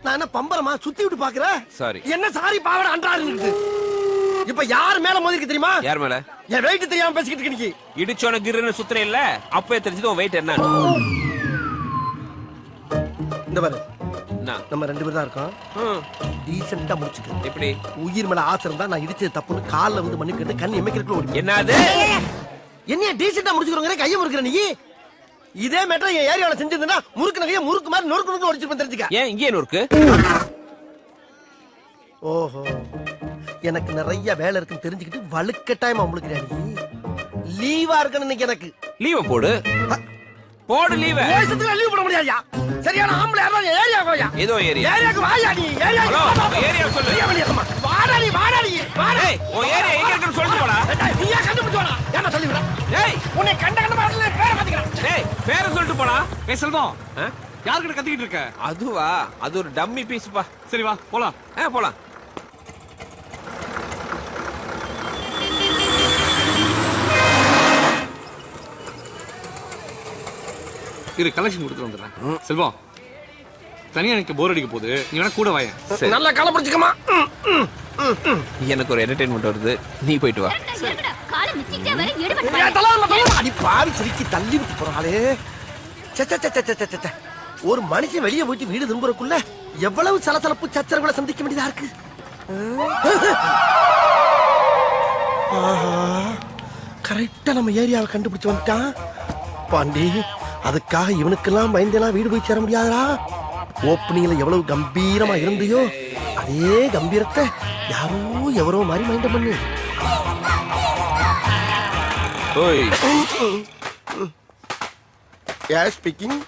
நான் என்ன பம்பரமா சுத்தி விட்டு பாக்குறேன். சாரி. என்ன சாரி பாவட அன்றாரு. இப்ப யார் மேல மோதிருக்கு தெரியுமா? யார் மேல? என் வெயிட் தெரியாம பேசிக்கிட்டு இருக்க நீ. இடிச்சோன கிருன்னு சுத்துற இல்ல, அப்பவே தெரிஞ்சது உன் வெயிட் என்ன. இந்த பாரு, நம்ம ரெண்டு பேரும் தான் இருக்கோம். டீசென்ட்டா முடிச்சுக்க. எப்படி? உயிர் மேல ஆசை இருந்தா நான் இடிச்சது தப்புன்னு கால்ல வந்து மன்னிப்பு கேட்டு கண்ணு எமைக்கிறதுக்குள்ள ஓடி. என்னது? என்னைய டீசென்ட்டா முடிச்சுக்கிறோங்க, கையை முறுக்குற நீ. இதே மேட்டர் என் ஏரியால செஞ்சிருந்தா முறுக்கு நகைய முறுக்கு மாதிரி நொறுக்கு நொறுக்கு ஒடிச்சிட்டு தெரிஞ்சுக்க. ஏன் இங்கே நொறுக்கு? ஓஹோ, எனக்கு நிறைய வேலை இருக்குன்னு தெரிஞ்சுக்கிட்டு வலுக்கட்டாயமா உங்களுக்கு லீவா இருக்கணும் இன்னைக்கு. எனக்கு லீவ போடு. போடு லீவ. லீவ் போட முடியாதுயா. சரியான ஆம்பளை யாரா ஏரியா கோயா. ஏதோ ஏரியா. ஏரியாக்கு வாயா நீ. ஏரியா சொல்லு. வாடா நீ வாடா. ஏய், ஓ ஏரியா எங்க இருக்குன்னு சொல்லிட்டு போடா. நீயா கண்டுபிடிச்சு வாடா. என்ன சொல்லி விட. ஏய், உன்னை கண்ட பாடல பேரை பாத்துக்கறேன். ஏய், பேரை சொல்லிட்டு போடா. ஏய் செல்வம், யார்கிட்ட கத்திக்கிட்டு இருக்க? அதுவா? அது ஒரு டம்மி பீஸ் பா. சரி வா போலாம். போலாம். இரு, கலெக்ஷன் கொடுத்துட்டு வந்துடுறேன். செல்வம், தனியா எனக்கு போர் அடிக்க போகுது, நீ வேணா கூட வாயேன். நல்லா கால பிடிச்சுக்கமா. எனக்கு ஒரு என்டர்டெயின்மெண்ட் வருது, நீ போயிட்டு வா. அடி பாவி சிரிக்கி தள்ளி விட்டு போறாளே. ஒரு மனுஷன் வெளியே போயிட்டு வீடு திரும்புறக்குள்ள எவ்வளவு சலசலப்பு சச்சரவுகளை சந்திக்க வேண்டியதா இருக்கு. கரெக்டா நம்ம ஏரியாவை கண்டுபிடிச்சு வந்துட்டான் பாண்டி. அதுக்காக இவனுக்கெல்லாம் பயந்தெல்லாம் வீடு போய் சேர முடியாதா? ஓப்பனிங்ல எவ்வளவு கம்பீரமா இருந்தியோ அதே கம்பீரத்தை யாரோ எவரோ மாதிரி மைண்ட பண்ணு.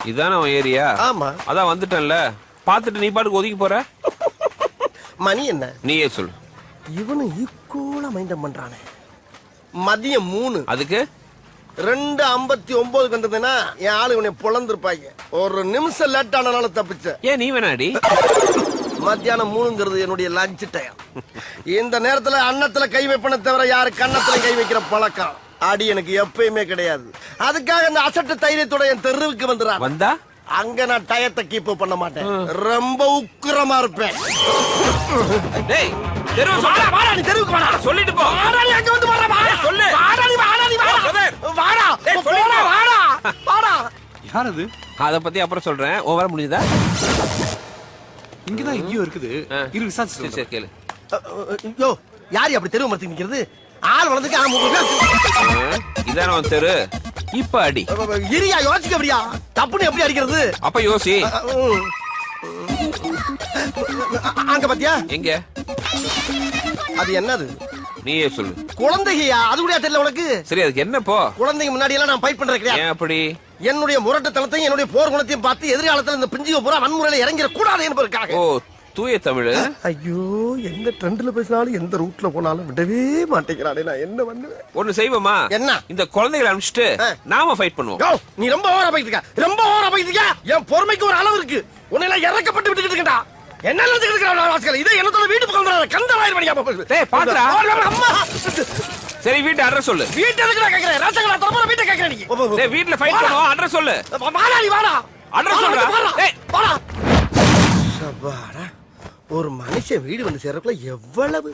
இதான உன் ஏரியா? ஆமா. அதான் வந்துட்டேன்ல, பாத்துட்டு நீ பாட்டுக்கு ஒதுக்கி போற. மணி என்ன? நீயே சொல்லு. இவனு ஈக்குவலா மைண்டம் பண்றானே. மதியம் 3. அதுக்கு 2:59 வந்ததுன்னா என் ஆளு உன்னை பொழந்திருப்பாங்க. ஒரு நிமிஷம் லேட் ஆனாலும் தப்பிச்ச. ஏன் நீ வேணாடி? மத்தியானம் 3ங்கிறது என்னுடைய லஞ்ச் டைம். இந்த நேரத்துல அன்னத்துல கை வைப்பன தவிர யாரு கன்னத்துல கை வைக்கிற பழக்கம் அடி எனக்கு எப்பயுமே கிடையாது. அதுக்காக அந்த அசட்டு தைரியத்தோட என் தெருவுக்கு வந்துடுறான். வந்தா அங்க நான் டயத்தை கீப் பண்ண மாட்டேன். ரொம்ப உக்கிரமா இருப்பேன். டேய், தெருவுக்கு வாடா. வாடா, நீ தெருவுக்கு வாடா. சொல்லிட்டு போ. வாடா, நீ அங்க வந்து வாடா. வாடா சொல்லு. வாடா நீ வாடா. நீ வாடா. வாடா. டேய் சொல்லுடா. வாடா. வாடா. யார் அது? அத பத்தி அப்புறம் சொல்றேன். ஓவர முடியுதா? இங்கதான் எங்கேயோ இருக்குது. இரு விசாரிச்சு. சரி கேளு. யோ, யார் அப்படி தெருவு மரத்துக்கு நிக்கிறது? ஆள் வளர்ந்துக்கு இதான உன் தெரு. இப்ப அடி. இரியா, யோசிக்க அப்படியா? தப்புன்னு எப்படி அடிக்கிறது? அப்ப யோசி. அங்க பாத்தியா? எங்க? அது என்னது? நீயே சொல்லு. குழந்தையா? அது கூட தெரியல உனக்கு? சரி, அதுக்கு என்ன போ? குழந்தைங்க முன்னாடி எல்லாம் நான் ஃபைட் பண்றேன் கிடையாது. ஏன் அப்படி? என்னுடைய முரட்டுத்தனத்தையும் என்னுடைய போர் குணத்தையும் பார்த்து எதிர்காலத்துல இந்த பிஞ்சிக பூரா வன்முறையில இறங்கிட கூடாது என்பதற்காக. ஓ, தூய தமிழ். ஐயோ, எந்த ட்ரெண்ட்ல பேசினாலும் எந்த ரூட்ல போனாலும் விடவே மாட்டேங்கிறானே. நான் என்ன பண்ணுவேன்? ஒண்ணு செய்வோமா? என்ன? இந்த குழந்தைகளை அனுப்பிச்சிட்டு நாம ஃபைட் பண்ணுவோம். யோ, நீ ரொம்ப ஓவரா போயிட்டு இருக்க. ரொம்ப ஓவரா போயிட்டு இருக்க. என் பொறுமைக்கு ஒரு அளவு இருக்கு. உன்னை எல்லாம் இறக்கப்பட்டு விட்டுக்கிட்டு இருக்கடா. என்ன நினைச்சிட்டு இருக்கற? இதே என்னத்தோட வீட்டு பக்கம் வந்தற கந்தராயிரம் மணியா. டேய் பாத்துடா. அம்மா. சரி, வீட்டு அட்ரஸ் சொல்லு. வீட்டு எதுக்குடா கேக்குறேன்? ராசங்களா தரப்பற வீட்டை கேக்குறேன் நீ. டேய், வீட்ல ஃபைட் பண்ணுவோம். அட்ரஸ் சொல்லு. வாடா நீ வாடா. அட்ரஸ் சொல்றா. டேய் வாடா. சபாடா. ஒரு மனுஷன் வீடு வந்து சேர்றதுக்குள்ள எவ்வளவு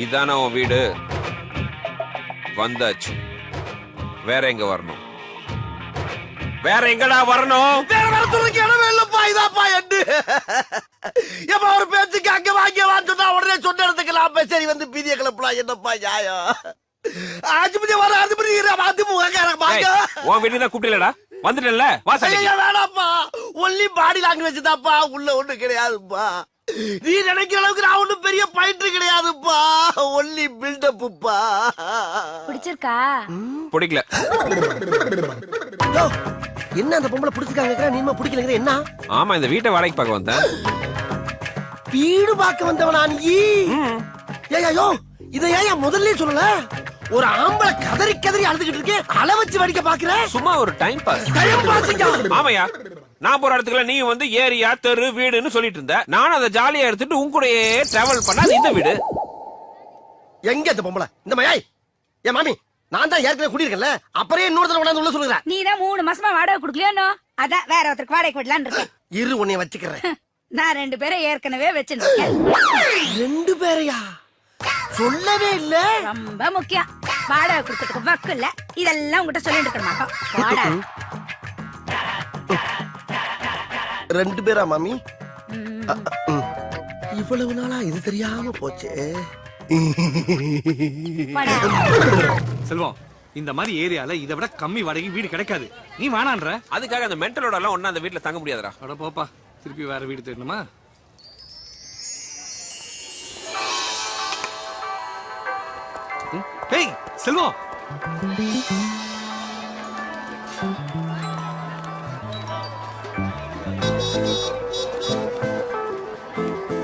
இதான உன் வீடு. வந்தாச்சு. வேற எங்க வரணும்? வேற எங்கடா வரணும்? வேற வரதுக்கு இடமே இல்லப்பா. இதாப்பா எண்டு. எப்ப ஒரு பேச்சுக்கு அங்க வாங்க வான்னு உடனே சொன்ன இடத்துக்கு நான் சரி வந்து பீதிய கிளப்பலாம். என்னப்பா நியாயம்? ஆஜிபதி வர ஆஜிபதி அது முகக்காரங்க பாங்க. உன் வீட்டுக்கு தான் கூப்பிடலடா. வந்துட்டேன்ல, வா சரி. வேணாப்பா, ஒன்லி பாடி லாங்குவேஜ் தான்ப்பா, உள்ள ஒண்ணு கிடையாதுப்பா. நீ நினைக்கிற அளவுக்கு நான் ஒண்ணும் பெரிய பயிற்று கிடையாதுப்பா. ஒன்லி பில்டப்புப்பா. பிடிச்சிருக்கா? பிடிக்கல. என்ன அந்த பொம்பளை பிடிச்சிருக்காங்க? நீமா பிடிக்கலங்கிற என்ன? ஆமா, இந்த வீட்டை வாடகைக்கு பார்க்க வந்தேன். வீடு பார்க்க வந்தவனா நீ? ஏய்யோ, இத ஏன் முதல்ல சொல்லல? ஒரு ஆம்பளை கதறி கதறி அழுதுகிட்டு இருக்கே, அள வச்சு வடிக்க பாக்குற? சும்மா ஒரு டைம் பாஸ். டைம் பாஸ்ங்க. ஆமாயா, நான் போற இடத்துக்குள்ள நீ வந்து ஏரியா தெரு வீடுன்னு சொல்லிட்டு இருந்த. நானும் அதை ஜாலியா எடுத்துட்டு உன் கூடயே டிராவல் பண்ண அது இந்த வீடு. எங்க இந்த பொம்பளை இந்த மயாய் ஏன் மாமி நான் தான் ஏற்கனவே குடியிருக்கேன்ல அப்புறம் இன்னொரு தடவை கொண்டாந்து உள்ள சொல்லுறேன். நீ தான் 3 மாசமா வாடகை குடுக்கலையோ, அதான் வேற ஒருத்தருக்கு வாடகை விடலான்னு இருக்கேன். இரு உன்னைய வச்சுக்கிறேன். நான் 2 பேரை ஏற்கனவே வச்சிருக்கேன். 2 பேரையா? சொல்லவே இல்ல. ரொம்ப முக்கியம். வாடகை கொடுக்கறதுக்கு வக்கு இல்ல. இதெல்லாம் உங்ககிட்ட சொல்லிட்டு இருக்க மாட்டோம். வாடகை 2 பேரா மாமி? இவ்வளவு நாளா இது தெரியாம போச்சே. செல்வம், இந்த மாதிரி ஏரியால இதை விட கம்மி வாடகை வீடு கிடைக்காது. நீ வேணான்ற. அதுக்காக அந்த மென்டலோட எல்லாம் ஒண்ணா அந்த வீட்டுல தங்க முடியாதுடா. அட போப்பா, திருப்பி வேற வீடு தேடணுமா? ஏய் செல்வம்,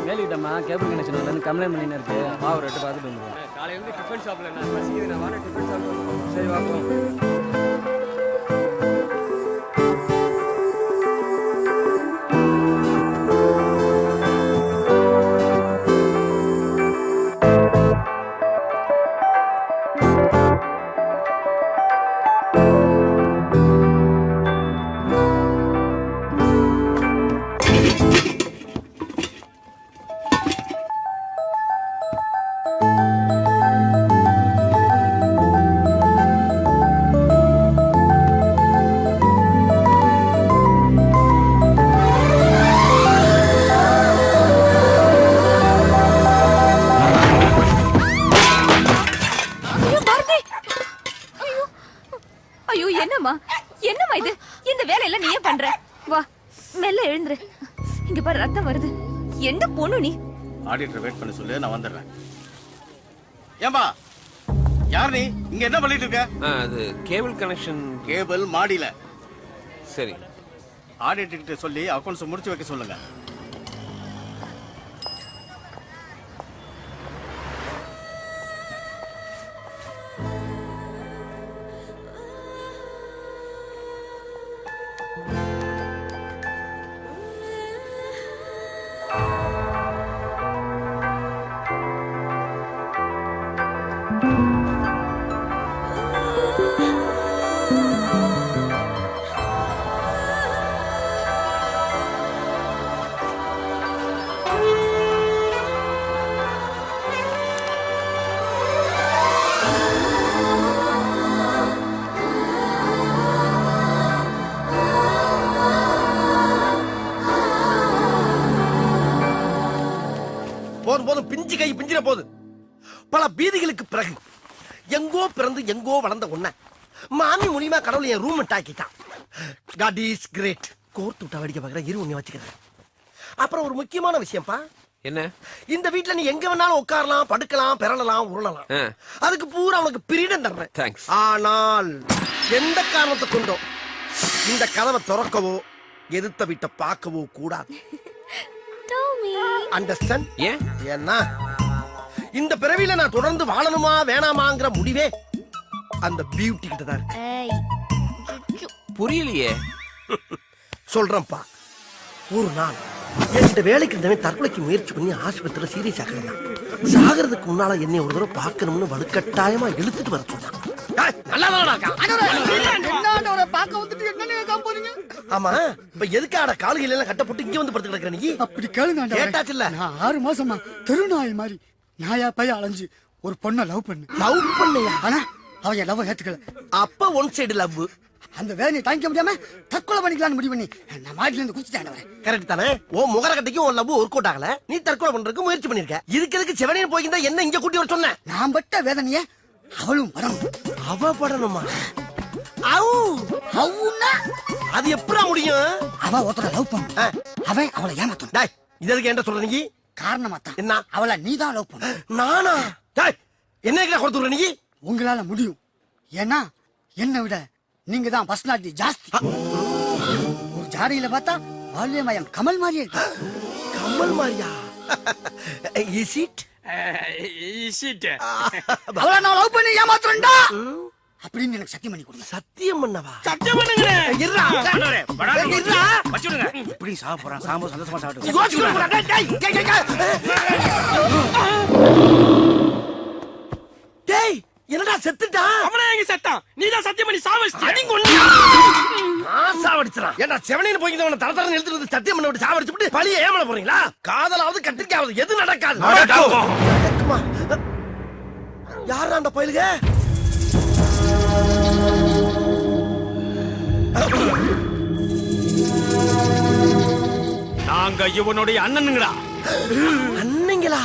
மேலிட்டம்மா கேபிள் கனெக்ஷன் வரலன்னு கம்ப்ளைண்ட் பண்ணின்னு இருக்கு. வா ஒரு ரெட்டு பார்த்துட்டு வந்துடுவோம். காலையில டிஃபன் ஷாப்ல நான் பசிக்குது, நான் வாடகை டிஃபன் ஷாப்ல. சரி வா போவோம். என்னம்மா இது? இந்த வேலையெல்லாம் நீ ஏன் பண்ற? வா மெல்ல எழுந்துரு. இங்க பாரு ரத்தம் வருது. என்ன பொண்ணு நீ? ஆடிட்டர் வெயிட் பண்ண சொல்லு, நான் வந்துடுறேன். ஏம்பா யார் நீ? இங்க என்ன பண்ணிட்டு இருக்க? அது கேபிள் கனெக்ஷன். கேபிள் மாடியில. சரி, ஆடிட்டர் கிட்ட சொல்லி அக்கௌண்ட்ஸ் முடிச்சு வைக்க சொல்லுங்க. போதும் பிஞ்சு கை பிஞ்சிர போது. பல பீதிகளுக்கு பிறகு எங்கோ பிறந்து எங்கோ வளர்ந்த உன்ன மாமி மூலியமா கடவுள் என் ரூம் ஆக்கிட்டான். God is great. கோர்த்து விட்டா வடிக்க பாக்குற இரு உன்னை வச்சுக்கிறேன். அப்புறம் ஒரு முக்கியமான விஷயம்ப்பா. என்ன? இந்த வீட்டுல நீ எங்க வேணாலும் உட்காரலாம், படுக்கலாம், பெறலாம், உருளலாம். அதுக்கு பூரா உனக்கு பிரீடம் தர்றேன். தேங்க்ஸ். ஆனால் எந்த காரணத்தை கொண்டோ இந்த கதவை திறக்கவோ எதிர்த்த வீட்டை பார்க்கவோ கூடாது. அண்டர்ஸ்டாண்ட்? ஏன்? ஏன்னா இந்த பிறவியில நான் தொடர்ந்து வாழணுமா வேணாமாங்கிற முடிவே அந்த பியூட்டி கிட்ட தான் இருக்கு. புரியலையே. சொல்றேன்ப்பா. ஒரு நாள் என் வேலைக்கு இருந்தவன் தற்கொலைக்கு முயற்சி பண்ணி ஆஸ்பத்திரியில சீரியஸ் ஆகிறான். சாகிறதுக்கு முன்னால என்னை ஒரு தடவை பார்க்கணும்னு வலுக்கட்டாயமா இழுத்துட்டு வர சொன்னான். ஆமா, இப்ப எதுக்காட கால்கள் எல்லாம் கட்டப்பட்டு இங்க வந்து படுத்து கிடக்குற நீ? அப்படி கேளுங்க. கேட்டாச்சுல்ல, நான் 6 மாசமா தெருநாய் மாதிரி நாயா பைய அலைஞ்சு ஒரு பொண்ணை லவ் பண்ணையா? ஆனா அவன் லவ் ஏத்துக்கல. அப்ப ஒன் சைடு லவ். அந்த வேலையை தாங்கிக்க முடியாம தற்கொலை பண்ணிக்கலாம்னு முடிவு பண்ணி நான் மாடியில இருந்து குதிச்சிட்டேன். கரெக்ட் தானே? ஓ முகர கட்டிக்கும் உன் லவ் ஒர்க் அவுட் ஆகல. நீ தற்கொலை பண்றதுக்கு முயற்சி பண்ணிருக்க. இதுக்கு எதுக்கு செவனேன்னு போயிருந்தா என்ன இங்க கூட்டி வர சொன்ன? நான் பட்ட வேதனைய அவளும் படணும். அவ படணுமா? அது எப்படா முடியும்? அவ ஒருத்தர லவ் பண்ண, அவன் அவளை ஏமாத்தணும். டேய், இதற்கு என்ன சொல்ற நீ? காரணமா தான் என்ன? அவளை நீதான் லவ் பண்ண. நானா? டேய், என்ன கொடுத்துற நீ? உங்களால முடியும். ஏன்னா என்னை விட நீங்க தான் பர்சனாலிட்டி ஜாஸ்தி. ஒரு ஜாடியில பார்த்தா வால்யமயம் கமல் மாதிரியே இருக்கு. கமல் மாதிரியா? Is it? அவளை நான் லவ் பண்ணி ஏமாத்துறேன்டா. அப்படின்னு எனக்கு சத்தியம் பண்ணி கொடுங்க. சத்தியம் பண்ணவா? சத்தியம் பண்ணுங்க. இருடா. ஆண்டவரே, படாத இருடா. வச்சுடுங்க. இப்படி சாப்பிடுறான் சாம்பு சந்தோஷமா சாப்பிட்டு. யோசிச்சு போடா. டேய் என்னடா செத்துட்டா? அவனே எங்க செத்தான்? நீதான் சத்தியம் பண்ணி சாவடிச்சிட்ட. அடி கொண்டு சாவடிச்சான். ஏன்டா செவனின்னு போய் அவனை தரதரன்னு எழுத்துட்டு வந்து சத்தியம் பண்ண விட்டு சாவடிச்சுட்டு பழிய ஏமல போறீங்களா? காதலாவது கத்திரிக்காவது எது நடக்காது? நடக்குமா? யாரா அந்த பயலுக? நாங்க இவனுடைய அண்ணனுங்கடா. அண்ணங்களா?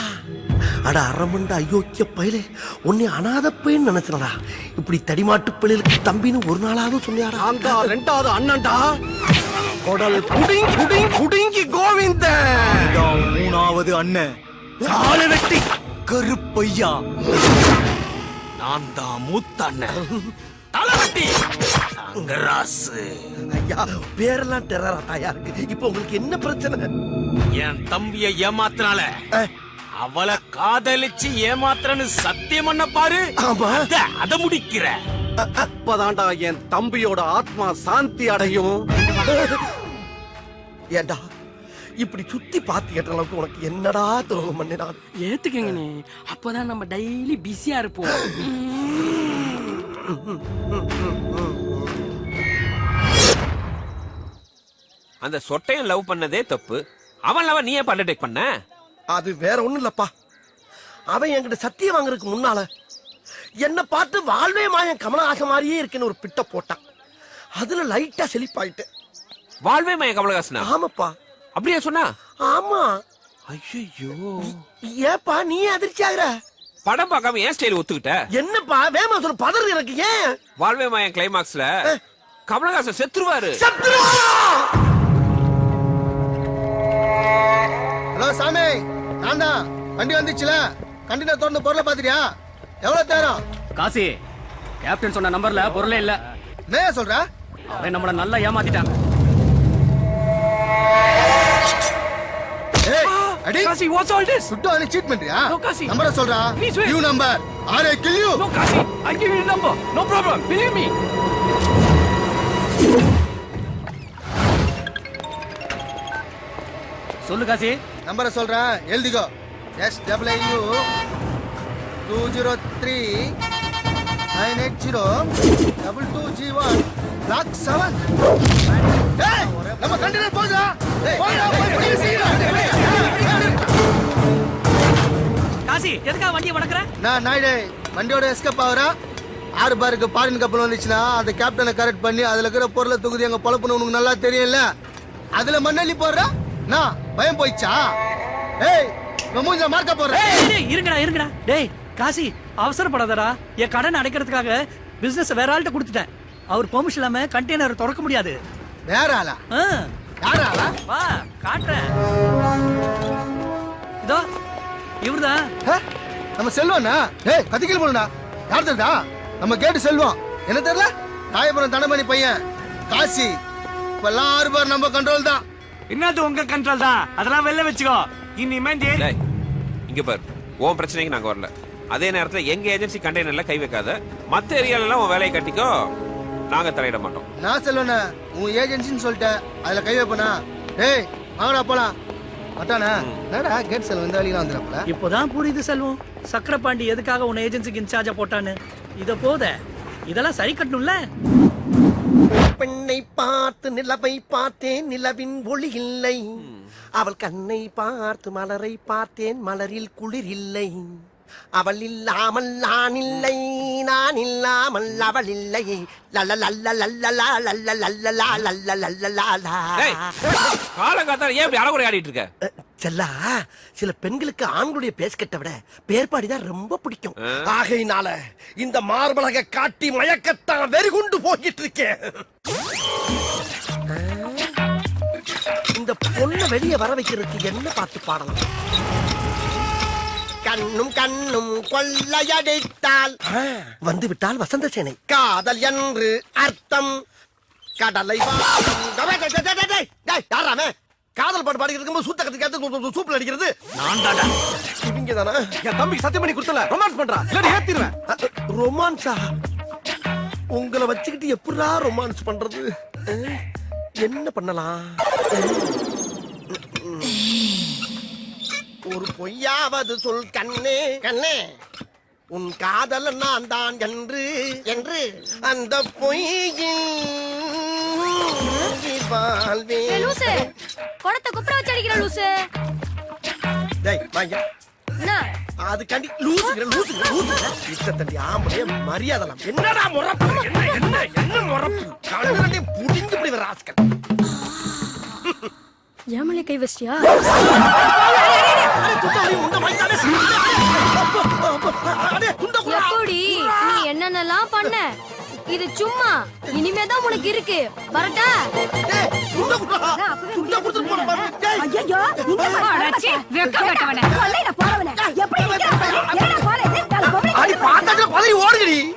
அட அரமண்ட அயோக்கிய பயலே, உன்னை அனாத பையன் நினைச்சனடா. இப்படி தடிமாட்டு பிள்ளைகளுக்கு தம்பின்னு ஒரு நாளாவது சொன்னியாடா? அந்த ரெண்டாவது அண்ணன்டா. கொடல் குடிங்கி குடிங்கி குடிங்கி கோவிந்த. மூணாவது அண்ணன் கால வெட்டி கருப்பையா. நான் தான் மூத்த அண்ணன் தலைவட்டி தங்கராசு. ஐயா பேரெல்லாம் டெரராட்டாயா இருக்கு. இப்போ உங்களுக்கு என்ன பிரச்சனை? என் தம்பிய ஏமாத்தினால அவளை காதலிச்சு ஏமாத்துறன்னு சத்தியம் பண்ண பாரு. ஆமா. அத முடிக்கிற. அப்பதான்டா என் தம்பியோட ஆத்மா சாந்தி அடையும். ஏண்டா இப்படி சுத்தி பார்த்து கேட்ட அளவுக்கு உனக்கு என்னடா துரோகம் பண்ணினா? ஏத்துக்கங்கண்ணே, அப்பதான் நம்ம டெய்லி பிஸியா இருப்போம். அந்த சொட்டையன் லவ் பண்ணதே தப்பு. அவன் லவ் நீ ஏன் அண்டர்டேக் பண்ண? அது வேற ஒண்ணும் இல்லப்பா. அவன் என்கிட்ட சத்தியம் வாங்குறதுக்கு முன்னால என்ன பார்த்து வாழ்வே மாயன் கமலஹாசன் மாதிரியே இருக்குன்னு ஒரு பிட்ட போட்டான். அதுல லைட்டா செழிப்பாயிட்டு. வாழ்வே மய கமலஹாசனா? ஆமாப்பா. அப்படியே சொன்னா? ஆமா. ஐயோ, ஏப்பா நீ அதிர்ச்சி ஆகுற? படம் பார்க்காம ஏன் ஸ்டைல் ஒத்துக்கிட்ட? என்னப்பா வேமா சொல்ல பதறு எனக்கு ஏன்? வாழ்வே மயம் கிளைமாக்ஸ்ல கமலஹாசன் செத்துருவாரு. ஹலோ சாமி, நான் தான். வண்டி வந்துச்சுல, கண்டிப்பா திறந்து பொருளை பாத்துறியா? எவ்வளவு தேரம்? காசி, கேப்டன் சொன்ன நம்பர்ல பொருளே இல்ல. என்ன சொல்ற? அவன் நம்மள நல்லா ஏமாத்திட்டான். ஏய், அடி. Kashi, what's all this? சுட்டு அவனை சீட் பண்றியா? No, Kasi. நம்பரை சொல்றா. Please wait. New number. Or I kill you. No, Kasi, I give you the number. No problem. Believe me. சொல்லு காசி. நம்பரை சொல்றேன், எழுதிக்கோ. SWU 203 980 22G1 Block 7. ஏய், நம்ம கண்டெய்னர் போகுதா? போடா, போய் புடி சீக்கிரம். காசி, எதுக்கா வண்டியை வடக்குற? நான் நாயுடு வண்டியோட எஸ்கேப் ஆகுறா. 6 பாருக்கு பாரின் கப்பல் வந்துச்சுன்னா அந்த கேப்டனை கரெக்ட் பண்ணி அதுல இருக்கிற பொருளை தொகுதி அங்க பொழப்புன்னு உனக்கு நல்லா தெரியும்ல. அதுல மண்ணள்ளி போடுற நான் பயம் போயிச்சா? ஏய், மூஞ்ச மார்க்க போடுற. டேய், இருங்கடா. டேய், காசி, அவசரப்படாதடா. என் கடன் அடைக்கிறதுக்காக பிசினஸ் வேற ஆள்கிட்ட கொடுத்துட்டேன். அவர் பெர்மிஷன் இல்லாம கண்டெய்னர் திறக்க முடியாது. வேற ஆளா? ஆ, யார ஆளா? வா காட்டுறேன். இதோ இவர்தான். நம்ம செல்வம்னா? ஏய், கத்திக்கல போடுடா. யார் தெரியுதா? நம்ம கேட்டு செல்வம். என்ன தெரியல? ராயபுரம் தண்டமணி பையன் காசி. இப்பெல்லாம் 6 பேர் நம்ம கண்ட்ரோல் தான். என்னது உங்க கண்ட்ரோல் தான்? அதெல்லாம் வெளில வச்சுக்கோ. இனிமே டேய், இங்க பாரு, உன் பிரச்சனைக்கு நாங்க வரல. அதே நேரத்துல எங்க ஏஜென்சி கண்டெய்னர்ல கை வைக்காத. மத்த ஏரியால எல்லாம் உன் வேலையை கட்டிக்கோ, நாங்க தலையிட மாட்டோம். நான் செல்வன உன் ஏஜென்சின்னு சொல்லிட்டேன், அதுல கை வைப்பனா? டேய் வாங்கடா போலாம். அட்டானே என்னடா கேட் செல்வம் இந்த வேலையில வந்துறப்பல. இப்போதான் புரியுது செல்வம், சக்கரபாண்டி எதுக்காக உன்னை ஏஜென்சிக்கு இன்சார்ஜா போட்டான்னு. இத போத இதெல்லாம் சரி கட்டணும்ல. பெண்ணை பார்த்து நிலவை பார்த்தேன், நிலவின் ஒளி இல்லை. அவள் கண்ணை பார்த்து மலரை பார்த்தேன், மலரில் குளிர் இல்லை. அவள் இல்லாமல் நான் இல்லை, நான் இல்லாமல் அவள் இல்லை. காலங்காத்தால ஏன் இப்படி அறகுறை ஆடிட்டு இருக்க? செல்லா, சில பெண்களுக்கு ஆண்களுடைய பேஸ்கட்டை விட பேர்பாடிதான் ரொம்ப பிடிக்கும். ஆகையினால இந்த மார்பலக காட்டி மயக்கத்தான் வெறிகுண்டு போகிட்டு இருக்கேன். இந்த பொண்ணை வெளியே வர வைக்கிறதுக்கு என்ன பாட்டு பாடலாம்? கண்ணும் கண்ணும் கொள்ளையடித்தால் வந்து விட்டால் வசந்த சேனை. காதல் என்று அர்த்தம் கடலை காதல் பாட்டு பாடி இருக்கும்போது சூத்த கத்து சூப்பில் அடிக்கிறது இவங்க தானே. என் தம்பிக்கு சத்தியம் பண்ணி கொடுத்தல ரொமான்ஸ் பண்றா, இல்ல ஏத்திடுவேன். ரொமான்ஸா? உங்களை வச்சுக்கிட்டு எப்படா ரொமான்ஸ் பண்றது? என்ன பண்ணலாம்? ஒரு பொய்யாவது சொல் கண்ணே கண்ணே, உன் காதல் நான் தான் என்று என்று அந்த பொய்யின் வாழ்வே. லூசு குடத்தை குப்புற வச்சு அடிக்கிற லூசு. டேய் வாங்க. என்ன அதுக்காண்டி லூசுங்கிற லூசுங்கிற லூசுங்கிற இஷ்டத்தண்டி ஆம்பளைய மரியாதை. என்னடா முறப்பு? என்ன முறப்பு? கழுகுறதே புடிஞ்சு போய் வர ஆஸ்கல். ஏமலே கை வச்சியா? எப்படி நீ என்னென்னலாம் பண்ண? இது சும்மா, இனிமேதான் உனக்கு இருக்கு. வரட்டா?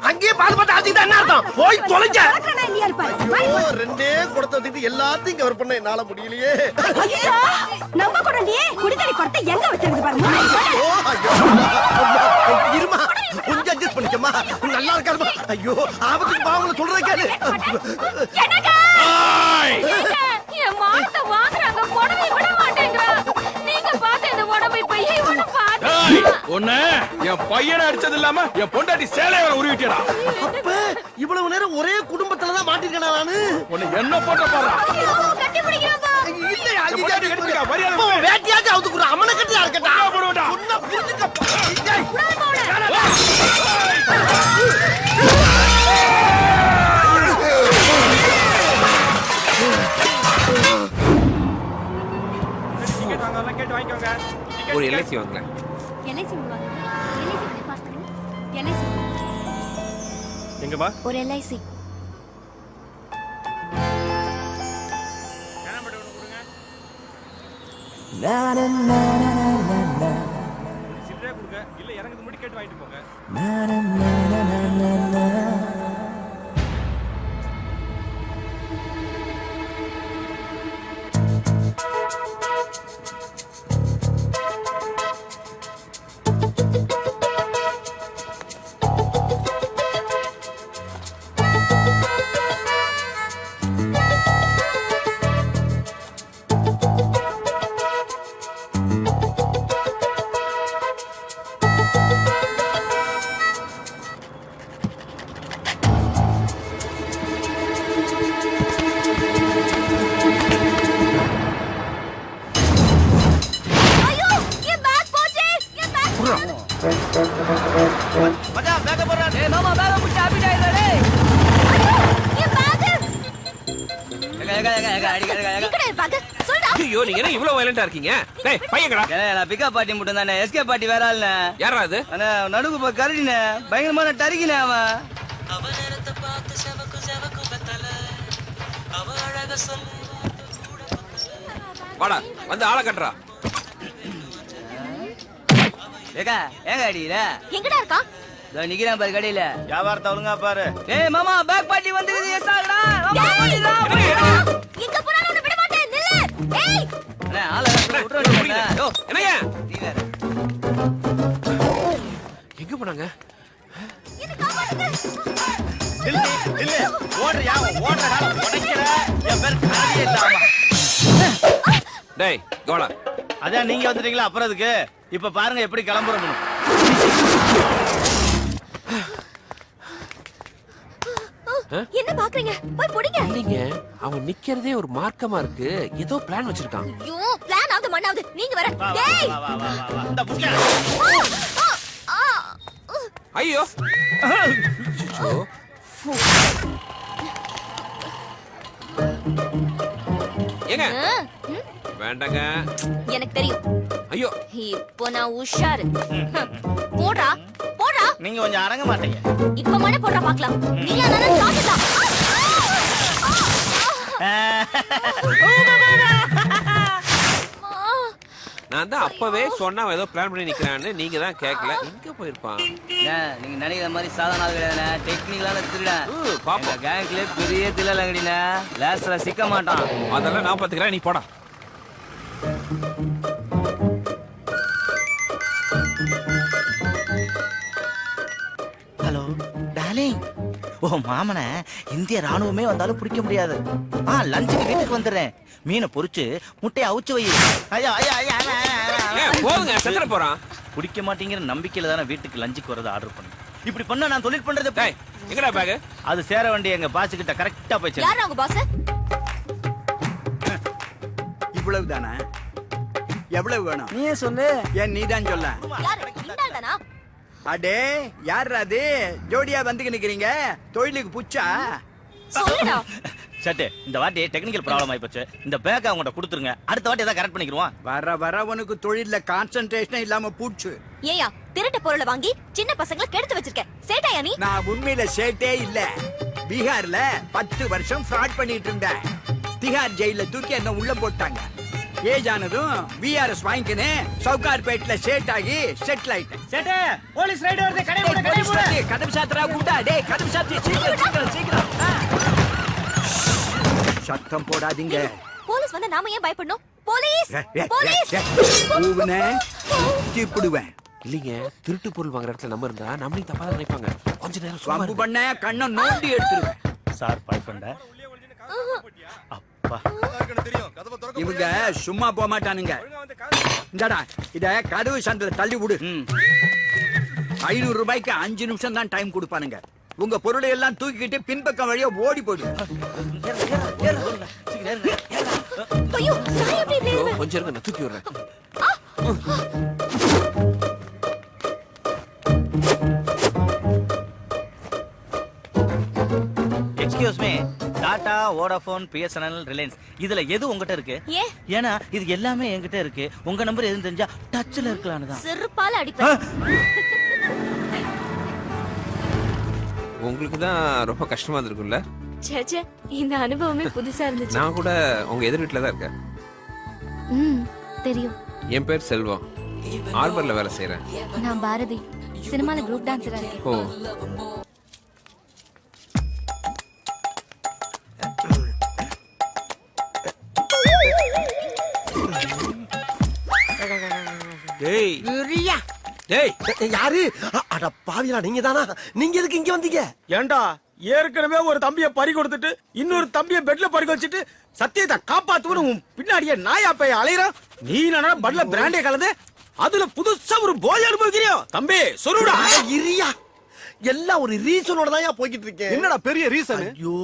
அங்கேயே பார்த்து பார்த்து அடிச்சுக்கிட்டா என்ன அர்த்தம்? போய் தொலைஞ்ச ரெண்டே குடத்தை வச்சுக்கிட்டு எல்லாத்தையும் கவர் பண்ண என்னால முடியலையே. நம்ம கூட நீ குடிதடி குடத்தை எங்க வச்சிருக்கு பாருங்க. இருமா கொஞ்சம் அட்ஜஸ்ட் பண்ணிக்கமா, நல்லா இருக்காருமா. ஐயோ ஆபத்துக்கு பாவங்கள சொல்றத கேளு. என் மானத்தை வாங்குறாங்க, புடவை விட மாட்டேங்கிறான். நீங்க பார்த்து இந்த புடவை பையை இவனு பாத்து ஒண்ணு என் பையனை அடிச்சது இல்லாம என் பொண்டாட்டி சேலைய உருவிட்டா. அப்ப இவ்வளவு நேரம் ஒரே குடும்பத்துலதான் மாட்டிருக்கேனா நானு? உன்னை என்ன போட்ட பாரு. கட்டி பிடிக்கிறாங்க. இல்லையா என் பொண்டாட்டி கட்டிக்கா, மரியாதை அப்ப வேட்டியாச்சும் அவுத்துக்குற அம்மனை கட்டியா இருக்கட்டா? போடுவேன்டா. சொன்னா புரிஞ்சுக்கப்பா. ஒரு எல்ஐசி வாங்க. எல்ஐசி வாங்க. எல்ஐசி பாஸ் பண்ணுங்க. எல்ஐசி எங்கம்மா? ஒரு எல்ஐசி. இல்ல இறங்குது முடி கேட்டு வாங்கிட்டு போங்க. ஐயோ என் பேக் போச்சே. என் பேக் மச்சான் பேக்க போறா. ஏய் மாமா பேக புடி ஆபிடா இல்லடே. என் பேக் அடிக்கடா. இக்கடே பேக் சொல்டா. ஐயோ நீங்க என்ன இவ்வளவு வயலண்டா இருக்கீங்க? டேய் பையங்கடா. நான் பிக்கப் பார்ட்டி மட்டும் தானே, எஸ்கே பார்ட்டி வேற ஆள்னே. யாரா அது? அண்ணா நடுவு போய் கரடினே, பயங்கரமான டரிக்கினே அவன். வாடா வந்து ஆளை கட்டுறா. ஏகா ஏங்க அடியில எங்கடா இருக்கா? நிக்கிறேன் பாரு கடையில. வியாபாரத்தை ஒழுங்கா பாரு. ஏய் மாமா பேக் பார்ட்டி வந்துருது. எஸ் ஆகடா. எங்க போறானே உன்னை விட மாட்டேன். நில்லு. ஏய் அண்ணா ஆளை விட்டுற வேண்டியதுதானே. யோ என்னங்க நீ வேற. எங்க போனாங்க? என்ன காப்பாத்துங்க. இல்ல இல்ல ஓடுறியா? ஓடுற காலம் உடைக்கிற. என் பேர் காரியே இல்லாம. டேய் கோலா. அதான் நீங்க வந்துட்டீங்களா? அப்புறம் அதுக்கு இப்ப பாருங்க எப்படி கிளம்புறோம். என்ன பாக்குறீங்க? போய் புடிங்க. இல்லைங்க அவன் நிக்கிறதே ஒரு மார்க்கமா இருக்கு. ஏதோ பிளான் வச்சிருக்கான். ஐயோ பிளான் ஆகுது மண்ணாவுது. நீங்க வர. வா டேய் வா வா வா வா. இந்த புஷ்கா. ஐயோ ஏங்க வேண்டாங்க. எனக்கு தெரியும். ஐயோ இப்போ நான் உஷாரு. போடா போடா. நீங்க கொஞ்சம் அடங்க மாட்டீங்க. இப்ப மணி போடுறா பாக்கலாம். நீ அதானே தாத்தா. நான் தான் அப்பவே சொன்னா அவன் ஏதோ பிளான் பண்ணி நிக்கிறான்னு. நீங்க தான் கேட்கல. எங்க போயிருப்பான்? நீங்க நினைக்கிற மாதிரி சாதாரண ஆள் கிடையாதுண்ணே. டெக்னிக்கலான திருடன். பாப்போம். கேங்க்ல பெரிய தில்லங்கடினே. லாஸ்ட்ல சிக்க மாட்டான். அதெல்லாம் நான் பாத்துக்கிறேன். நீ போடா. ஹலோ டார்லிங், ஓ மாமன இந்திய ராணுவமே வந்தாலும் பிடிக்க முடியாது. லஞ்சுக்கு வீட்டுக்கு வந்துடுறேன். மீனை பொரிச்சு முட்டையை அவிச்சு வை. ஐயா ஐயா ஐயா போதுங்க செத்துற போறான். பிடிக்க மாட்டேங்கிற நம்பிக்கையில தானே வீட்டுக்கு லஞ்சுக்கு வரது ஆர்டர் பண்ணேன். இப்படி பண்ண நான் தொழில் பண்றது எப்படி? எங்கடா பேக்? அது சேர வேண்டிய எங்க பாஸ் கிட்ட கரெக்டா போய் சேரும். யார் அவங்க பாஸ்? இவ்வளவு தானா? எவ்வளவு வேணும்? நீயே சொல்லு. ஏன் நீதான் சொல்ல? யாரு இந்தால் தானா? அடே யார் அது ஜோடியா வந்து நிக்கிறீங்க? தொழிலுக்கு புச்சா? சொல்லுடா. சட்டே இந்த வாட்டி டெக்னிக்கல் ப்ராப்ளம் ஆயிப்போச்சு. இந்த பேக் அவங்ககிட்ட கொடுத்துருங்க. அடுத்த வாட்டி ஏதாவது கரெக்ட் பண்ணிக்கிறோம். வர வர உனக்கு தொழில்ல கான்சென்ட்ரேஷன் இல்லாம பூச்சு. ஏயா திருட்டு பொருளை வாங்கி சின்ன பசங்களை கெடுத்து வச்சிருக்க. சேட்டாயா நீ? நான் உண்மையில சேட்டே இல்ல. பீகார்ல 10 வருஷம் ஃப்ராட் பண்ணிட்டு இருந்தேன். திகார் ஜெயில தூக்கி என்ன உள்ள போட்டாங்க. ஏஜ் ஆனதும் விஆர்எஸ் வாங்கிக்கினே சவுகார்பேட்ல சேட் ஆகி செட்டில் ஆயிட்டேன். சேட்டே போலீஸ் ரைடு வருது. கடை மூடு, கடை போலீஸ் மூடு. வந்து கதவு சாத்துறா குண்டா. டேய் கதவு சாத்து சீக்கிரம் சீக்கிரம் சீக்கிரம். சத்தம் போடாதீங்க. போலீஸ் வந்து நாம ஏன் பயப்படணும்? Police police. ஊவுனே திப்புடுவேன். இல்லைங்க, திருட்டு பொருள் வாங்குற இடத்துல நம்ம இருந்தா நம்மளையும் தப்பா தான் நினைப்பாங்க. கொஞ்ச நேரம் சும்மா வம்பு பண்ண கண்ணை நோண்டி எடுத்துருவேன். சார் பாய் பண்ண அப்பா இவங்க சும்மா போக மாட்டானுங்க. இந்தடா இத கதவு சந்தில தள்ளி விடு. 500 ரூபாய்க்கு 5 நிமிஷம் தான் டைம் கொடுப்பானுங்க. உங்க பொருளை எல்லாம் தூக்கிட்டு பின்பக்கம் வழியா ஓடி போயிடு. ஐயோ நான் எப்படி ஏறுவேன்? கொஞ்சம் இருங்க, நான் தூக்கி விடுறேன். Excuse me. Tata, Vodafone, BSNL, Reliance இதுல எது உங்ககிட்ட இருக்கு? ஏன்? ஏன்னா இது எல்லாமே என்கிட்ட இருக்கு. உங்க நம்பர் எதுவும் தெரிஞ்சா டச்ல இருக்கலாம்னு தான். செருப்பால அடிப்பேன். உங்களுக்கு தான் ரொம்ப கஷ்டமா இருந்திருக்கும்ல? சேச்சே இந்த அனுபவமே புதுசா இருந்துச்சு. நான் கூட உங்க எதிர் வீட்டுல தான் இருக்கேன். தெரியும். என் பேர் செல்வம். ஆர்பர்ல வேலை செய்யறேன். நான் பாரதி. சினிமால குரூப் டான்சரா இருக்கேன். ஓ, டேய் டேய் யாரு? அட பாவியா, நீங்க தானா? நீங்க எதுக்கு இங்க வந்தீங்க? ஏண்டா ஏற்கனவே ஒரு தம்பியை பறி கொடுத்துட்டு இன்னொரு தம்பியை பெட்ல பறி வச்சுட்டு சத்தியத்தை காப்பாத்துவனு பின்னாடியே நாயா போய் அலையறான். நீ என்ன பட்ல பிராண்டே கலந்து அதுல புதுசா ஒரு போய் அனுபவிக்கிறியோ? தம்பி சொல்லுடா. இரியா, எல்லாம் ஒரு ரீசனோட தான் போய்கிட்டு இருக்கேன். என்னடா பெரிய ரீசன்? ஐயோ,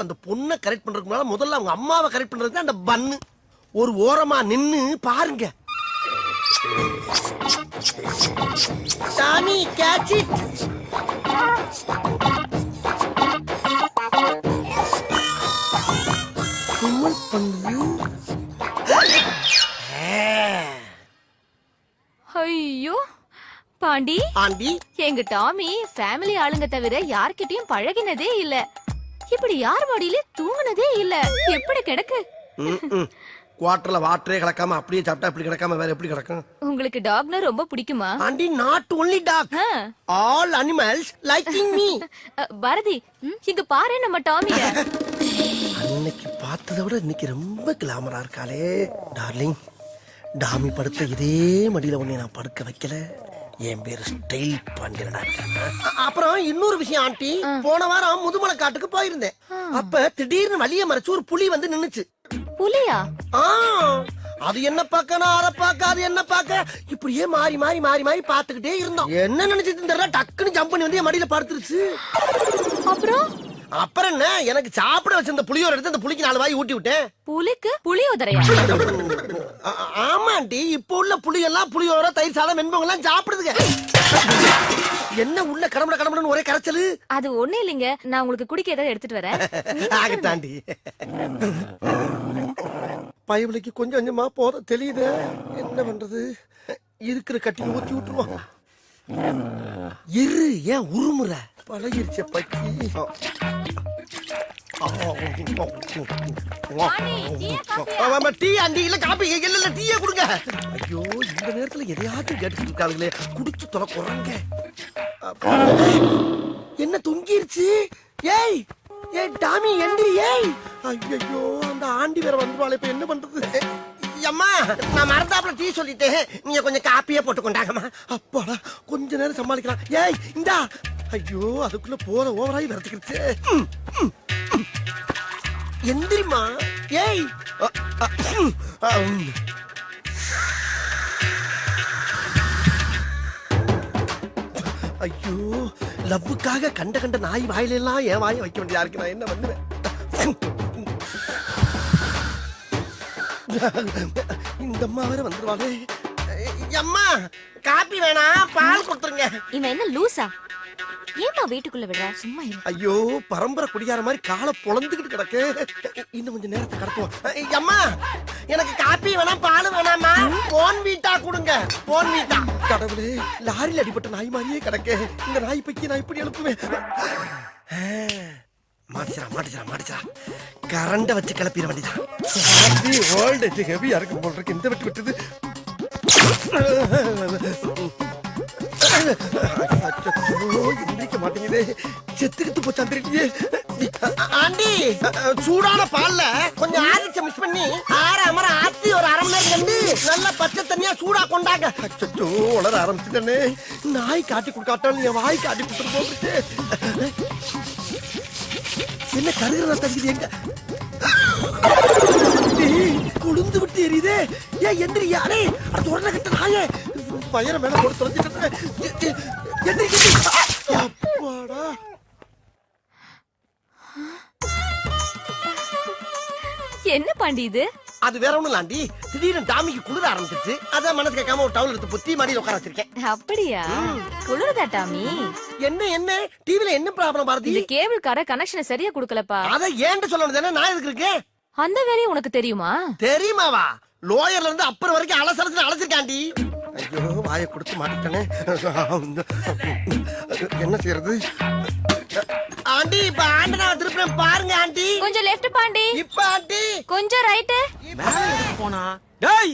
அந்த பொண்ணை கரெக்ட் பண்றதுக்கு முன்னால முதல்ல அவங்க அம்மாவை கரெக்ட் பண்றதுக்கு அந்த பன்னு. ஒரு ஓரமா நின்னு பாருங்க. சாமி கேட்ச் இட். கும்மல் பண்ணு. ஐயோ பாண்டி, ஆண்டி, எங்க டாமி ஃபேமிலி ஆளுங்க தவிர யார்கிட்டயும் பழகினதே இல்ல. இப்படி யார் மடியில தூங்குனதே இல்ல. எப்படி கிடக்கு? குவாட்டர்ல வாட்டரே கிடக்காம அப்படியே சாப்பிட்டா இப்படி கிடக்காம வேற எப்படி கிடக்கும்? உங்களுக்கு டாக்னா ரொம்ப பிடிக்குமா? Aunty, not only dog, all animals liking me. Bharathi, இங்க பாரு நம்ம டாமிய. அன்னைக்கு பார்த்ததை விட இன்னைக்கு ரொம்ப கிளாமரா இருக்காளே. டார்லிங், டாமி படுத்த இதே மடியில உன்னை நான் படுக்க வைக்கல. என் பேரு ஸ்டைல் பாண்டியனடா. அப்புறம் இன்னொரு விஷயம் ஆண்டி, போன வாரம் முதுமலை காட்டுக்கு போயிருந்தேன். அப்ப திடீர்னு வழிய மறைச்சு ஒரு புலி வந்து நின்னுச்சு. புலியா? அது என்ன பாக்க, நான் அரை பாக்க, அது என்ன பாக்க, இப்படியே மாறி மாறி மாறி மாறி பாத்துக்கிட்டே இருந்தோம். என்ன நினைச்சிட்டு இந்த டக்குன்னு ஜம்ப் பண்ணி வந்து என் மடியில படுத்துருச்சு. அப்புறம் என்ன, எனக்கு சாப்பிட வச்சிருந்த புளியோர எடுத்து அந்த புலிக்கு 4 வாய் ஊட்டி விட்டேன். புலிக்கு புளியோதரையா? ஆமா ஆண்டி, இப்ப உள்ள புளி எல்லாம் புளியோர, தயிர் சாதம், வெண்பொங்கல் எல்லாம் சாப்பிடுதுங்க. என்ன உள்ள கடம்பட கடம்படன்னு ஒரே கரைச்சலு? அது ஒண்ணு இல்லைங்க, நான் உங்களுக்கு குடிக்க ஏதாவது எடுத்துட்டு வரேன். ஆகட்டாண்டி. பயவலிக்கு கொஞ்சம் கொஞ்சமா போத தெரியுது. என்ன பண்றது, இருக்கிற கட்டி ஊத்தி விட்டுருவோம். இரு, ஏன் உருமுற? பழகிருச்ச பக்கி. டீ ஆண்டி, இல்ல காபி, இல்ல டீயே கொடுங்க. ஐயோ, இந்த நேரத்துல எதையாச்சும் கேட்டுட்டு இருக்காங்களே, குடிச்சு தொலை குறங்க. என்ன தொங்கிருச்சு? ஏய் ஏய் டாமி, எந்திரி. ஏய், ஐயோ, அந்த ஆண்டி வேற வந்துருவாளே, இப்ப என்ன பண்றது? அம்மா, நான் மறந்தாப்புல டீ சொல்லிட்டேன், நீங்க கொஞ்சம் காப்பியே போட்டு கொண்டாங்கம்மா. அப்பாடா, கொஞ்ச நேரம் சமாளிக்கலாம். ஏய் இந்தா. ஐயோ அதுக்குள்ள போத ஓவராய் வரதுக்கிடுச்சு. எந்திரிமா. ஏய் ஐயோ லவ்வுக்காக கண்ட கண்ட நாய் வாயில எல்லாம் என் வாயை வைக்க வேண்டியதா இருக்கு. நான் என்ன பண்ணுவேன்? இந்த அம்மா வேற வந்துருவாங்க. அம்மா காப்பி வேணாம், பால் கொடுத்துருங்க. இவன் என்ன லூசா? ஏமா வீட்டுக்குள்ள விடுற? சும்மா இரு. ஐயோ பரம்பரை குடியார மாதிரி காலை பொழந்துகிட்டு கிடக்கு. இன்னும் கொஞ்சம் நேரத்தை கடத்துவோம். அம்மா எனக்கு காப்பி வேணாம், பால் வேணாமா, போன் வீட்டா கொடுங்க. போன் வீட்டா. கடவுளே, லாரியில் அடிபட்ட நாய் மாதிரியே கிடக்கு. இந்த நாய் பைக்கி நான் இப்படி எழுப்புவேன். மாட்டிச்சா கரண்ட வச்சு கிளப்பிட வேண்டியதான். ஓல்டேஜ் ஹெவியா இருக்கும் போல் இருக்கு. இந்த விட்டு விட்டுது. எந்திரிக்க மாட்டேங்குது. செத்துக்கிட்டு போச்சா தெரியலையே. ஆண்டி சூடான பால்ல கொஞ்சம் ஆரிச்ச மிக்ஸ் பண்ணி அரை ஆத்தி ஒரு அரை மணி நேரம் கண்டு நல்ல பச்சை தண்ணியா சூடா கொண்டாங்க. அச்சோ வளர ஆரம்பிச்சுட்டே. நாய் காட்டி கொடுக்காட்டாலும் என் வாய் காட்டி கொடுத்துட்டு போகுது. என்ன கருகிறதா தங்குது? எங்க குளிந்து விட்டு எரியுதே. ஏன் எந்திரியாரே? அது உடனே கிட்ட நாயே பயிர மேல போட்டு தொலைஞ்சிட்டு. என்ன பாண்டி இது? அது வேற ஒண்ணும் இல்லாண்டி, திடீர்னு டாமிக்கு குளிர ஆரம்பிச்சிருச்சு. அதான் மனசு கேட்காம ஒரு டவுல் எடுத்து புத்தி மாடி உட்கார வச்சிருக்கேன். அப்படியா? குளிருதா டாமி? என்ன டிவில என்ன ப்ராப்ளம் பாரதி? இந்த கேபிள் கார கனெக்ஷனை சரியா கொடுக்கலப்பா. அத ஏன்ட்டு சொல்லணும் தானே, நான் எதுக்கு இருக்கேன்? அந்த வேலையும் உனக்கு தெரியுமா? தெரியுமாவா? லோயர்ல இருந்து அப்புறம் வரைக்கும் அலசலத்துல அழைச்சிருக்காண்டி. ஐயோ வாயை கொடுத்து மாட்டிட்டனே. என்ன செய்யறது? ஆண்டி இப்ப ஆண்டனாவை திருப்பி பாருங்க ஆண்டி. கொஞ்சம் லெஃப்ட் பாண்டி. இப்ப ஆண்டி கொஞ்சம் ரைட். மேல எதுக்கு போனா? டேய்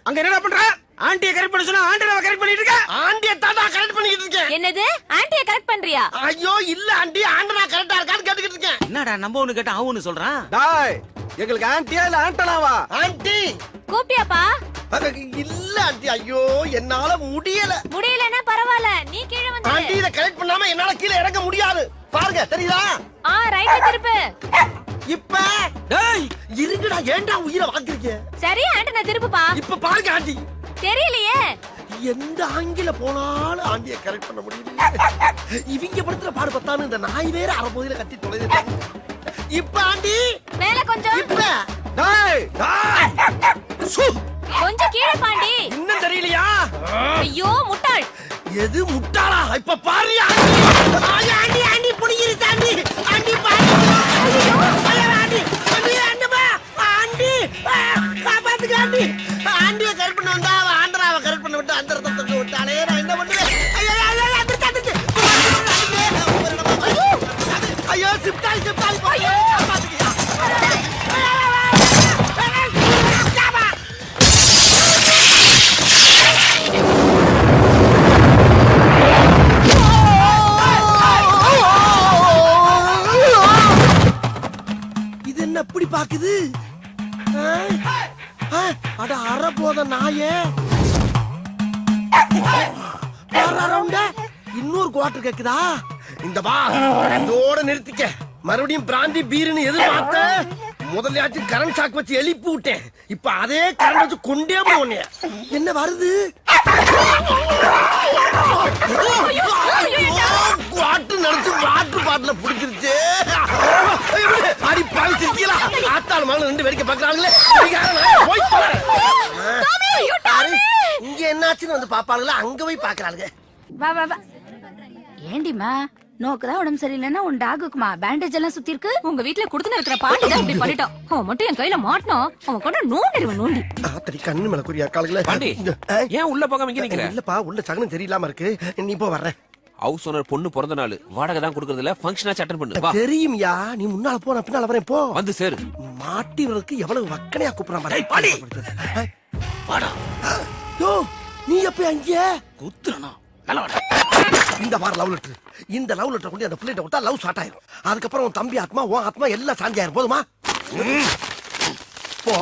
அங்க என்னடா பண்ற? ஆண்டியை கரெக்ட் பண்ண சொன்னா ஆண்டனாவை கரெக்ட் பண்ணிட்டு இருக்க. ஆண்டியை தாண்டா கரெக்ட் பண்ணிட்டு இருக்கேன். என்னது? ஆண்டியை கரெக்ட் பண்றியா? ஐயோ இல்ல ஆண்டி, ஆண்டனா கரெக்டா இருக்கான்னு கேட்டுக்கிட்டு இருக்கேன். என்னடா நம்ம ஒண்ணு கேட்டா அவன் ஒண்ணு சொல்றான். டேய் எங்களுக்கு ஆண்டியா இல்ல ஆண்டனாவா? ஆண்டி கூப்பிட்டியாப்பா? இல்ல ஆண்டி, ஐயோ என்னால முடியல. முடியலன்னா பரவாயில்ல, நீ கீழே வந்து. ஆண்டி இத கரெக்ட் பண்ணாம என்னால கீழே இறங்க முடியாது. பாருங்க தெரியுதா? ரைட் திருப்பு. இப்ப டேய் இருங்கடா, ஏன்டா உயிரை வாங்குறீங்க? சரி ஆண்டனா திருப்புப்பா. இப்ப பாருங்க ஆண்டி. தெரியலையே. எந்த ஆங்கில போனாலும் ஆண்டியை கரெக்ட் பண்ண முடியல. இவங்க படுத்துற பாடு பத்தானு இந்த நாய் வேற அரைப்பகுதியில கட்டி தொலைது. இப்ப ஆண்டி மேல கொஞ்சம். இப்ப டேய் கொஞ்சம் கீழே பாண்டி. இன்னும் தெரியலையா? ஐயோ முட்டாள். எது முட்டாளா? இப்ப பாரு ஆண்டி. ஆண்டி புடிங்கிரு தாண்டி. ஆண்டி பாரு. ஆண்டி காப்பாத்துக்க ஆண்டி. ஆண்டியை கரெக்ட் பண்ண வந்தா அவ ஆண்டராவை கரெக்ட் பண்ண விட்டு அந்த ரத்தத்தை விட்டாலே நான் என்ன பண்ணுவேன்? ஐயோ சிப்டாய் காப்பாத்துக்கியா? இது என்ன அப்படி பாக்குது? அட அற போத நாயே. இன்னொரு குவார்டர் கேக்குதா? இந்த பா இதோட நிறுத்திக்க. மறுபடியும் பிராந்தி பீருன்னு எதிர்பார்த்த. முதல்லையாச்சும் கரண்ட் ஷாக் வச்சு எழுப்பி விட்டேன். இப்ப அதே கரண்ட் வச்சு கொண்டே போன. என்ன வருது? குவாட்டு நினைச்சு வாட்டு பாட்டுல புடிச்சிருச்சு. அடி பாவிச்சிருக்கீங்களா? ஆத்தாள் மகன் ரெண்டு வேடிக்கை பாக்குறாங்களே. இங்க என்னாச்சுன்னு வந்து பாப்பாளுங்களா? அங்க போய் பாக்குறாளுங்க. வா வா வா. ஏண்டிமா நோக்குதான் உடம்பு சரியில்லைன்னா உன் டாகுக்குமா பேண்டேஜ் எல்லாம் சுத்தி இருக்கு? உங்க வீட்டுல குடுத்துன இருக்கிற பாண்டி தான் இப்படி பண்ணிட்டான். அவன் மட்டும் என் கையில மாட்டணும். அவன் கொண்டு நோண்டி. ஆத்தடி கண்ணு மேல குறியா காலுங்களே. பாண்டி ஏன் உள்ள போகாம இங்க நிக்கிற? இல்லப்பா உள்ள சகனம் சரியில்லாம இருக்கு. நீ போ வர்றேன். ஹவுஸ் ஓனர் பொண்ணு பிறந்த நாள் வாடகை தான் கொடுக்கறது இல்ல, ஃபங்க்ஷனா அட்டெண்ட் பண்ணு. வா தெரியும்யா, நீ முன்னால போ, நான் பின்னால வரேன். போ வந்து சேரு. மாட்டிவருக்கு எவ்வளவு வக்கனையா கூப்பிடுறான் பாரு. வாடா. யோ நீ எப்ப அங்க குத்துறனா? நல்ல வாடா. இந்த மாதிரி லவ் லெட்டர். இந்த லவ் லெட்டர் கொண்டு அந்த பிள்ளைகிட்ட விட்டா லவ் ஸ்டார்ட் ஆயிரும். அதுக்கப்புறம் உன் தம்பி ஆத்மா உன் ஆத்மா எல்லாம் சாந்தி ஆயிரும். போதுமா? போ.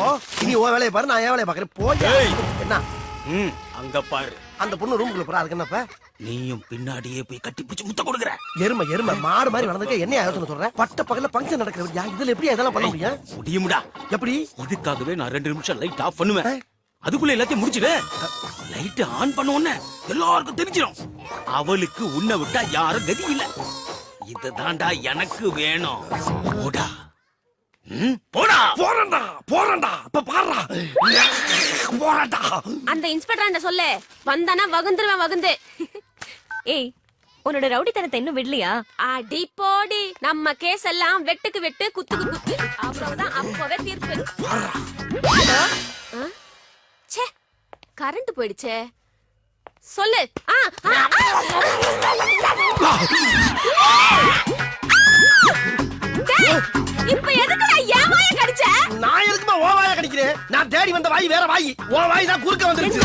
இனி உன் வேலையை பாரு, நான் என் வேலையை பாக்குறேன். போய் என்ன அங்க பாரு. அந்த பொண்ணு ரூமுக்குள்ள போறா, அதுக்கு என்னப்ப? நீயும் பின்னாடியே போய் கட்டி பிடிச்சு முத்த கொடுக்குற. எருமை மாடு மாதிரி வளர்ந்துக்க என்ன யோசனை சொல்ற? பட்ட பகல பங்கன் நடக்கிறா, இதுல எப்படி இதெல்லாம் பண்ண முடியும்? முடியுமுடா. எப்படி? இதுக்காகவே நான் 2 நிமிஷம் லைட் ஆஃப் பண்ணுவேன். அதுக்குள்ள எல்லாத்தையும் முடிச்சிடு. லைட் ஆன் பண்ண உடனே எல்லாருக்கும் தெரிஞ்சிடும். அவளுக்கு உன்னை விட்டா யாரும் கதி இல்ல. இதுதான்டா எனக்கு வேணும். போடா. போடா. போறேன்டா. அப்ப பாருடா. போறேன்டா. அந்த இன்ஸ்பெக்டர் சொல்லு, வந்தானா வகுந்து. ஏய், உன்னோட ரவுடித்தனத்தை இன்னும் விடலையா? அடி போடி, நம்ம கேஸ் எல்லாம் வெட்டுக்கு வெட்டு, குத்துக்கு குத்து. அவ்வளவுதான், அப்பவே தீர்ப்பு. ஹலோ, ச்சே, கரண்ட் போயிடுச்சே. சொல்லு. இப்ப எதுக்குடா என் வாயை கடிச்ச? நான் எதுக்குமா ஓ வாயை கடிக்கிறேன்? நான் தேடி வந்த வாய் வேற வாய். ஓ வாய் தான் குறுக்க வந்துருச்சு.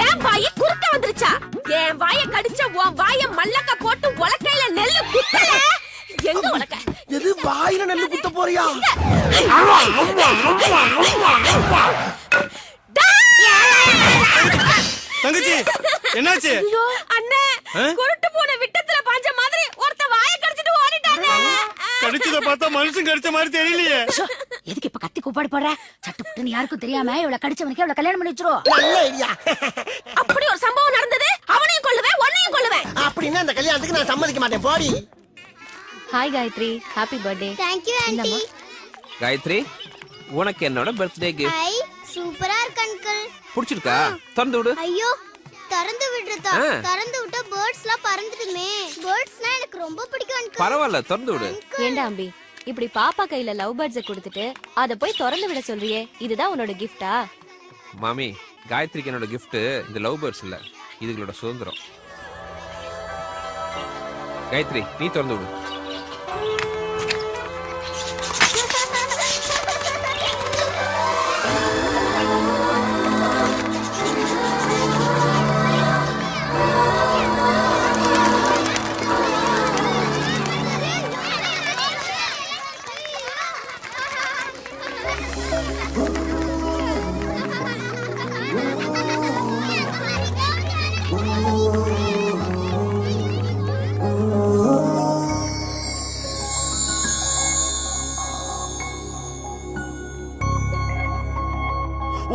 என் வாய் குறுக்க வந்துருச்சா? என் வாயை கடிச்ச உன் வாயை மல்லக்க போட்டு உலக்கையில நெல்லு குத்தல. எங்க உலக்க? எது வாயில நெல்லு குத்த போறியா? தங்கச்சி, என்னாச்சு? ஐயோ அண்ணே, குருட்டு பூனை விட்டத்துல பாஞ்ச மாதிரி ஒருத்த வாயை கடிச்சிட்டு ஓடிட்டானே. கடிச்சத பார்த்தா மனுஷன் கடிச்ச மாதிரி தெரியலையே. எதுக்கு இப்ப கத்தி கூப்பாடு போடுற? சட்டு புட்டுன்னு யாருக்கும் தெரியாம இவள கடிச்சவனுக்கு இவள கல்யாணம் பண்ணி வச்சிருவோம். நல்ல ஐடியா. அப்படி ஒரு சம்பவம் நடந்தது. அவனையும் கொல்லுவேன், உன்னையும் கொல்லுவேன். அப்படின்னா அந்த கல்யாணத்துக்கு நான் சம்மதிக்க மாட்டேன். போடி. Hi Gayathri, happy birthday. Thank you aunty. Gayathri, உனக்கு என்னோட பர்த்டே கிஃப்ட். ஐ சூப்பரா இருக்கு அங்கிள். பிடிச்சிருக்கா? திறந்து விடு. ஐயோ, திறந்து விடுறதா? திறந்து விட்டா பேர்ட்ஸ்லாம் பறந்துடுமே. பேர்ட்ஸ்னா எனக்கு ரொம்ப பிடிக்கும் அங்கிள். பரவாயில்ல, திறந்து விடு. ஏண்டா அம்பி, இப்படி பாப்பா கையில லவ் பேர்ட்ஸை கொடுத்துட்டு அத போய் திறந்து விட சொல்றியே, இதுதான் உன்னோட கிஃப்டா? மாமி, காயத்ரிக்கு என்னோட கிஃப்ட் இந்த லவ் பேர்ட்ஸ் இல்ல, இதுகளோட சுதந்திரம். காயத்ரி, நீ திறந்து விடு.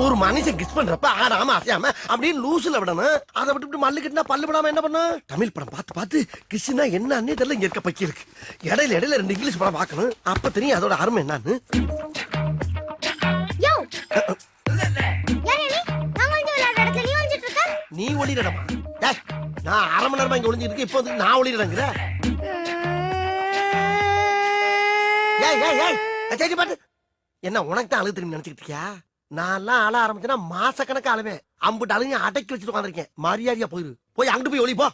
ஒரு மனுஷன் கிஸ் பண்றப்ப ஆடாம அசையாம அப்படியே லூசுல விடணும். அதை விட்டு மல்லு கட்டினா பல்லு விடாம என்ன பண்ண? தமிழ் படம் பார்த்து கிஸ்னா என்னன்னே தெரியல. இங்க இருக்க பக்கி இருக்கு. இடையில 2 இங்கிலீஷ் படம் பார்க்கணும். அப்ப தெரியும் அதோட அருமை என்னன்னு. யோ, யாரே நீ? நான் வந்து விளையாடுற இடத்துல நீ ஒளிஞ்சிட்டு இருக்க? நீ ஒளிரடமா? டேய், நான் 1/2 மணி நேரமா இங்க ஒளிஞ்சிட்டு இருக்கேன். இப்போ வந்து நான் ஒளிரடங்கற. ஏய் சரி பாட்டு. என்ன உனக்கு தான் அழுகு திரும்பி நினைச்சிட்டு இருக்கியா? நான்லாம் அழ ஆரம்பிச்சேன்னா மாசக்கணக்கு அழுவேன். அம்புட்டு அழுங்க அடக்கி வச்சுட்டு உட்காந்துருக்கேன். மரியாதையா போயிரு. போய் அங்கிட்டு போய் ஒளி போ.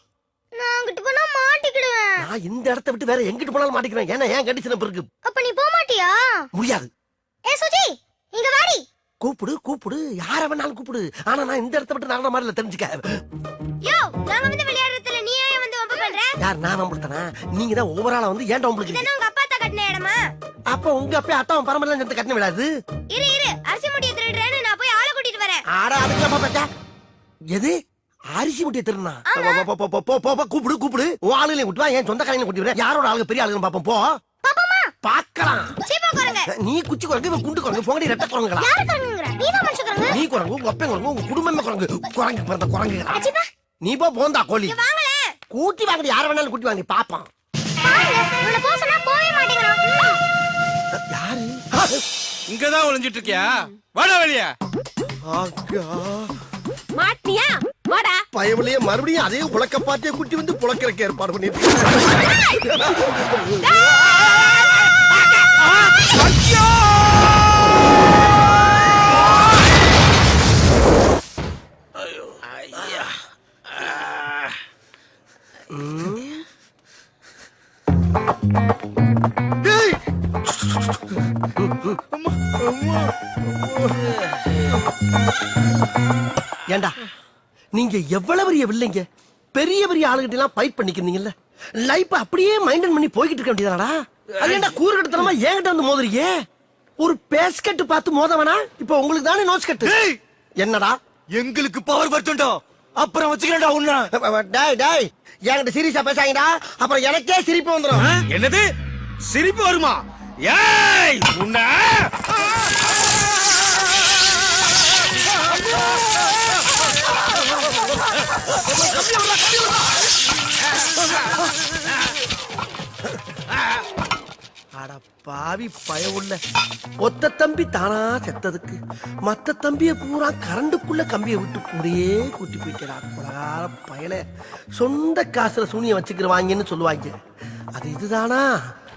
நான் அங்கிட்டு போனா மாட்டிக்கிடுவேன். நான் இந்த இடத்தை விட்டு வேற எங்கிட்டு போனாலும் மாட்டிக்கிறேன். ஏன்னா ஏன் கண்டிஷன் இருக்கு. அப்ப நீ போக மாட்டியா? முடியாது. ஏ சுஜி, இங்க வாடி. கூப்பிடு யார வேணாலும் கூப்பிடு. ஆனா நான் இந்த இடத்தை விட்டு நடந்த மாதிரி இல்ல, தெரிஞ்சுக்க. யோ, நாங்க வந்து விளையாடுறதுல நீ ஏன் வந்து வம்பு பண்ற? யார் நான் நம்புறேனா? நீங்க தான் ஓவராலா வந்து ஏன்டா உங்களுக்கு? இதென்ன உங்க அப்பா தான் கட்டின இடமா? அப்ப உங்க அப்பா அத்தாவும் பரம்பரையில சேர்த்து கட்டின விடாது. இரு அரிசி முடிய திருடுறேன்னு நான் போய் ஆளை கூட்டிட்டு வரேன். ஆடா அதுக்கு பாப்பா. எது அரிசி முட்டிய திருடுனா? கூப்பிடு. உன் ஆளுங்களையும் கூட்டு வா. என் சொந்த கலைஞனை கூட்டி வர. யாரோட ஆளுங்க பெரிய ஆளுங்க பாப்போம். போ பாக்கலாம். சீப்பா குரங்கு. நீ குச்சி குரங்கு, இவன் குண்டு குரங்கு, போங்கடி ரெட்ட குரங்குகளா? யாரு குரங்குங்கற? நீ தான் மனுஷ குரங்கு. நீ குரங்கு, உங்க அப்பன் குரங்கு, உங்க குடும்பமே குரங்கு. குரங்கு பிறந்த குரங்குகளா? அச்சிப்பா. நீ போந்தா கோழி. வாங்களே. கூட்டி வாங்கடி, யார வேணாலும் கூட்டி வாங்கடி பாப்பான். பாருங்க, உன்னை போக சொன்னா போவே மாட்டேங்கறான். யாரு? இங்கதான் ஒளிஞ்சிட்டு இருக்கியா? வாடா வெளிய. ஆகா. மாட்டியா? வாடா. பயவளைய மறுபடியும் அதே புளக்க பாட்டிய குட்டி வந்து புளக்கறக்கு ஏற்பாடு பண்ணிட்டு. ஐயோ! ஐயா. டேய். ஏண்டா, நீங்க எவ்வளவு பெரிய வில்லைங்க, பெரிய ஆளுகிட்ட எல்லாம் ஃபைட் பண்ணிக்கிறீங்கல்ல, லைஃப் அப்படியே மைண்டன் பண்ணி போய்கிட்டு இருக்க வேண்டியதானடா? அது ஏண்டா கூறுகட்டத்தனமா என்கிட்ட வந்து மோதுறீங்க? ஒரு பேஸ்கட் பார்த்து மோதவனா? இப்ப உங்களுக்கு தானே நோஸ் கட்டு. என்னடா எங்களுக்கு பவர் பத்துண்டோ அப்புறம் வச்சுக்கிறேன்டா உன்ன டேய் டேய் என்கிட்ட சீரியஸா பேசாங்கடா அப்புறம் எனக்கே சிரிப்பு வந்துடும். என்னது சிரிப்பு வருமா? ஏய் உன்ன அட பாவி பயவுள்ள ஒத்த தம்பி தானா செத்ததுக்கு மத்த தம்பிய பூரா கரண்டுக்குள்ள கம்பியை விட்டு கூடயே கூட்டி போயிட்டா குலகார பயல. சொந்த காசுல சூனியம் வச்சுக்கிறவாங்கன்னு சொல்லுவாங்க. அது இதுதானா?